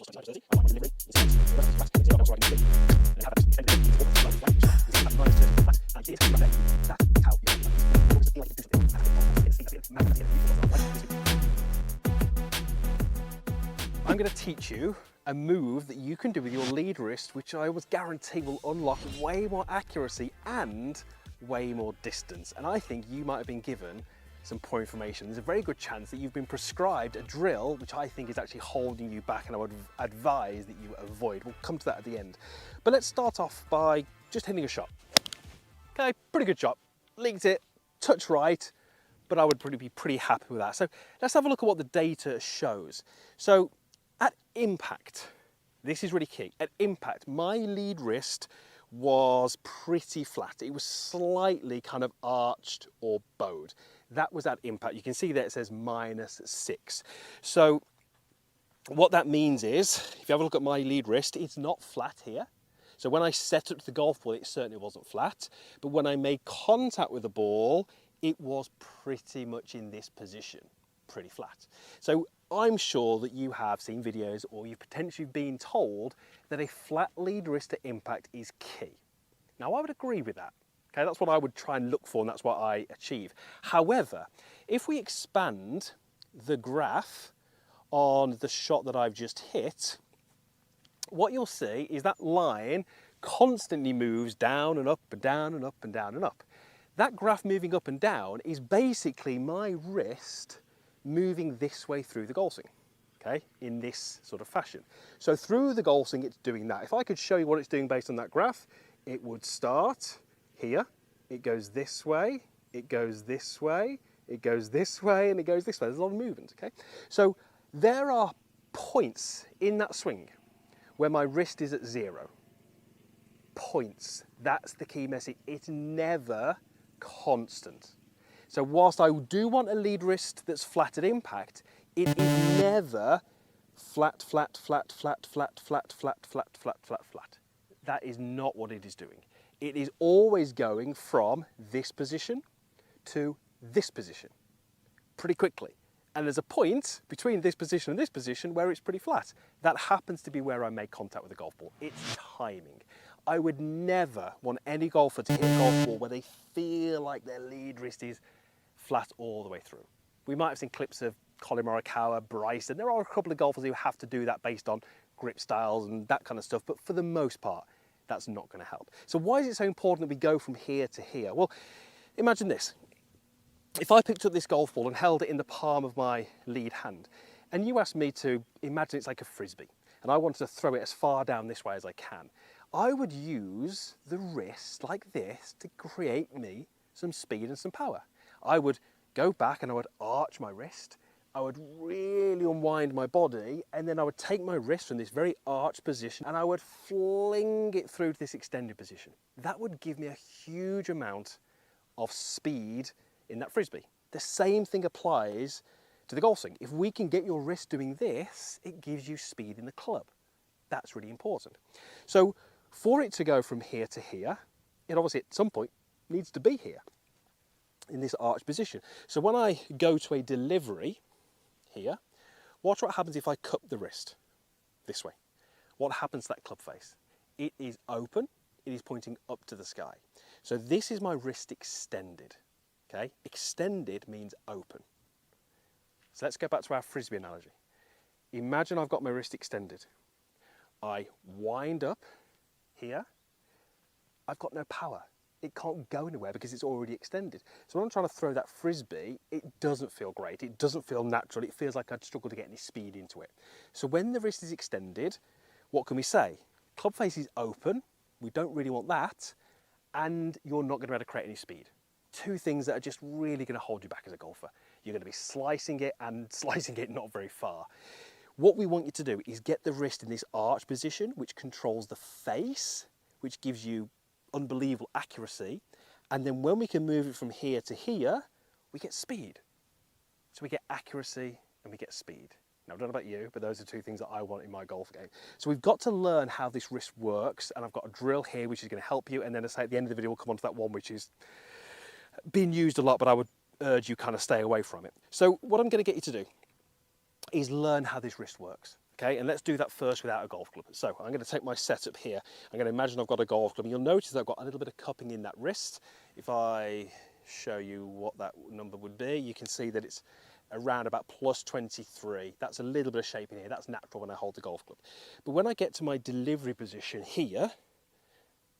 I'm going to teach you a move that you can do with your lead wrist, which I was guarantee will unlock way more accuracy and way more distance. And I think you might have been given some poor information. There's a very good chance that you've been prescribed a drill which I think is actually holding you back, and I would advise that you avoid. We'll come to that at the end. But let's start off by just hitting a shot. Okay, pretty good shot. Leaked it, touch right, but I would be pretty happy with that. So let's have a look at what the data shows. So at impact, this is really key. At impact, my lead wrist was pretty flat. It was slightly kind of arched or bowed. That was at impact. You can see there it says -6. So what that means is, if you have a look at my lead wrist, it's not flat here. So when I set up the golf ball, it certainly wasn't flat. But when I made contact with the ball, it was pretty much in this position, pretty flat. So I'm sure that you have seen videos, or you've potentially been told that a flat lead wrist at impact is key. Now I would agree with that. Okay, that's what I would try and look for, and that's what I achieve. However, if we expand the graph on the shot that I've just hit, what you'll see is that line constantly moves down and up and down and up and down and up. That graph moving up and down is basically my wrist moving this way through the golf swing, okay, in this sort of fashion. So through the golf swing, it's doing that. If I could show you what it's doing based on that graph, it would start here, it goes this way, it goes this way, it goes this way, and it goes this way. There's a lot of movement, okay? So there are points in that swing where my wrist is at 0. Points, that's the key message. It's never constant. So whilst I do want a lead wrist that's flat at impact, it is never flat, flat, flat, flat, flat, flat, flat, flat, flat, flat, flat. That is not what it is doing. It is always going from this position to this position pretty quickly. And there's a point between this position and this position where it's pretty flat. That happens to be where I make contact with the golf ball. It's timing. I would never want any golfer to hit a golf ball where they feel like their lead wrist is flat all the way through. We might have seen clips of Colin Morikawa, Bryson. There are a couple of golfers who have to do that based on grip styles and that kind of stuff, but for the most part, that's not going to help. So why is it so important that we go from here to here? Well, imagine this. If I picked up this golf ball and held it in the palm of my lead hand, and you asked me to imagine it's like a Frisbee, and I wanted to throw it as far down this way as I can, I would use the wrist like this to create me some speed and some power. I would go back and I would arch my wrist, I would really unwind my body, and then I would take my wrist from this very arched position and I would fling it through to this extended position. That would give me a huge amount of speed in that Frisbee. The same thing applies to the golf swing. If we can get your wrist doing this, it gives you speed in the club. That's really important. So for it to go from here to here, it obviously at some point needs to be here in this arched position. So when I go to a delivery here, watch what happens if I cup the wrist this way. What happens to that club face? It is open, it is pointing up to the sky. So this is my wrist extended, okay? Extended means open. So let's go back to our Frisbee analogy. Imagine I've got my wrist extended. I wind up here, I've got no power. It can't go anywhere because it's already extended. So when I'm trying to throw that Frisbee, it doesn't feel great. It doesn't feel natural. It feels like I'd struggle to get any speed into it. So when the wrist is extended, what can we say? Club face is open. We don't really want that. And you're not going to be able to create any speed. Two things that are just really going to hold you back as a golfer. You're going to be slicing it and slicing it not very far. What we want you to do is get the wrist in this arch position, which controls the face, which gives you unbelievable accuracy, and then when we can move it from here to here, we get speed. So we get accuracy and we get speed. Now, I don't know about you, but those are two things that I want in my golf game. So we've got to learn how this wrist works, and I've got a drill here which is going to help you, and then as I say at the end of the video we'll come on to that one which is being used a lot, but I would urge you kind of stay away from it. So what I'm going to get you to do is learn how this wrist works. Okay, and let's do that first without a golf club. So I'm going to take my setup here. I'm going to imagine I've got a golf club, and you'll notice that I've got a little bit of cupping in that wrist. If I show you what that number would be, you can see that it's around about plus 23. That's a little bit of shape in here. That's natural when I hold the golf club. But when I get to my delivery position here,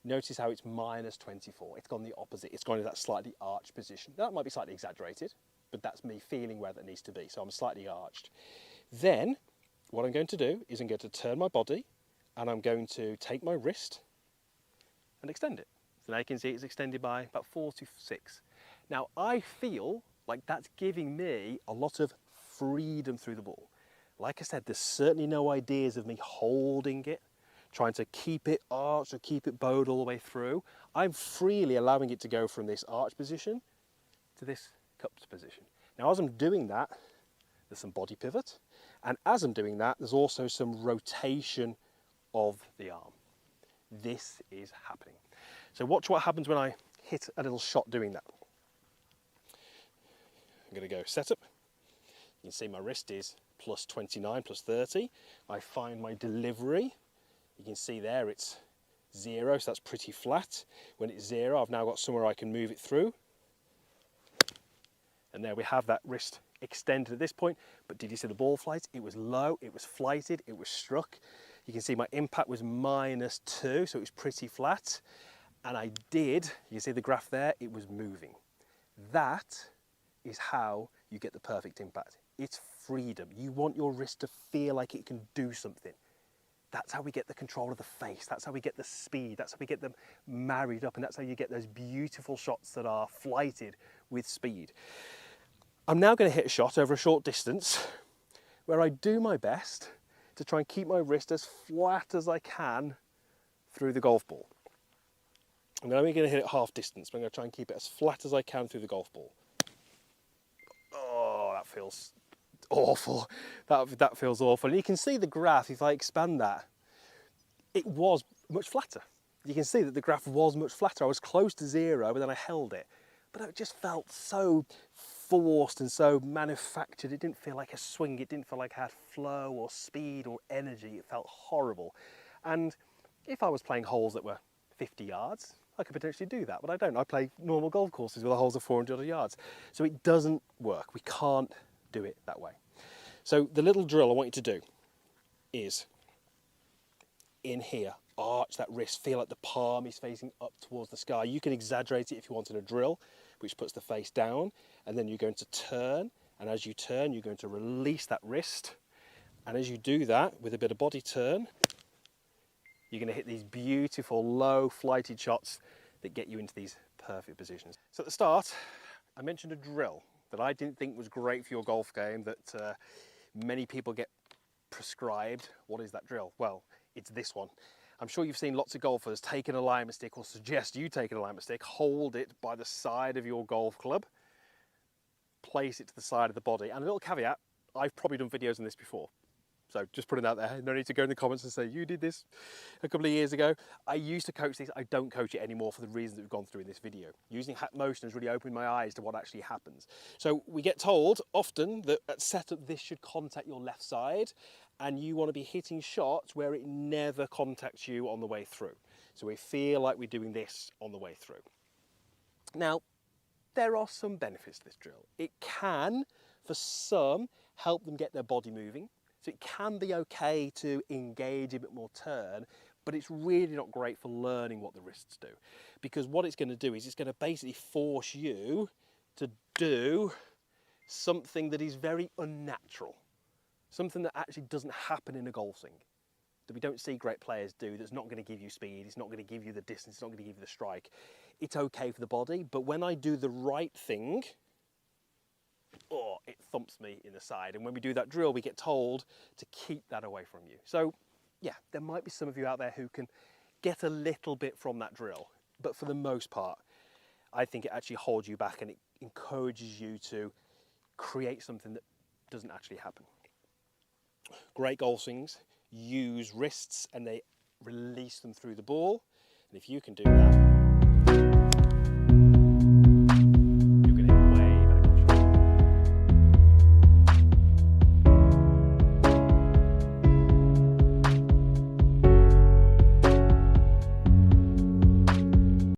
notice how it's minus 24. It's gone the opposite. It's gone to that slightly arched position. That might be slightly exaggerated, but that's me feeling where that needs to be. So I'm slightly arched. Then what I'm going to do is I'm going to turn my body, and I'm going to take my wrist and extend it. So now you can see it's extended by about 4 to 6. Now I feel like that's giving me a lot of freedom through the ball. Like I said, there's certainly no ideas of me holding it, trying to keep it arched or keep it bowed all the way through. I'm freely allowing it to go from this arch position to this cupped position. Now as I'm doing that, there's some body pivot, and as I'm doing that, there's also some rotation of the arm. This is happening. So watch what happens when I hit a little shot doing that. I'm going to go setup. You can see my wrist is plus 29, plus 30. I find my delivery. You can see there it's 0, so that's pretty flat. When it's 0, I've now got somewhere I can move it through. And there we have that wrist extended at this point. But did you see the ball flight? It was low, it was flighted, it was struck. You can see my impact was minus 2, so it was pretty flat. And I did, you see the graph there, it was moving. That is how you get the perfect impact. It's freedom. You want your wrist to feel like it can do something. That's how we get the control of the face. That's how we get the speed. That's how we get them married up. And that's how you get those beautiful shots that are flighted with speed. I'm now going to hit a shot over a short distance where I do my best to try and keep my wrist as flat as I can through the golf ball. I'm only going to hit it half distance, but I'm going to try and keep it as flat as I can through the golf ball. Oh, that feels awful. That feels awful. And you can see the graph, if I expand that, it was much flatter. You can see that the graph was much flatter. I was close to 0, but then I held it. But it just felt so forced and so manufactured. It didn't feel like a swing. It didn't feel like I had flow or speed or energy. It felt horrible. And if I was playing holes that were 50 yards, I could potentially do that, but I don't. I play normal golf courses with the holes of 400 yards. So it doesn't work. We can't do it that way. So the little drill I want you to do is in here, arch that wrist, feel like the palm is facing up towards the sky. You can exaggerate it if you wanted a drill, which puts the face down, and then you're going to turn, and as you turn, you're going to release that wrist. And as you do that, with a bit of body turn, you're going to hit these beautiful low flighted shots that get you into these perfect positions. So at the start, I mentioned a drill that I didn't think was great for your golf game, that many people get prescribed. What is that drill? Well, it's this one. I'm sure you've seen lots of golfers take an alignment stick, or suggest you take an alignment stick, hold it by the side of your golf club, place it to the side of the body. And a little caveat, I've probably done videos on this before. So just put it out there. No need to go in the comments and say, you did this a couple of years ago. I used to coach this. I don't coach it anymore for the reasons that we've gone through in this video. Using hat motion has really opened my eyes to what actually happens. So we get told often that at setup, this should contact your left side, and you want to be hitting shots where it never contacts you on the way through. So we feel like we're doing this on the way through. Now, there are some benefits to this drill. It can, for some, help them get their body moving. So it can be okay to engage a bit more turn, but it's really not great for learning what the wrists do. Because what it's going to do is it's going to basically force you to do something that is very unnatural. Something that actually doesn't happen in a golf swing. That we don't see great players do, that's not going to give you speed, it's not going to give you the distance, it's not going to give you the strike. It's okay for the body, but when I do the right thing, oh, it thumps me in the side. And when we do that drill, we get told to keep that away from you. So yeah, there might be some of you out there who can get a little bit from that drill, but for the most part, I think it actually holds you back and it encourages you to create something that doesn't actually happen. Great golf swings use wrists and they release them through the ball. And if you can do that,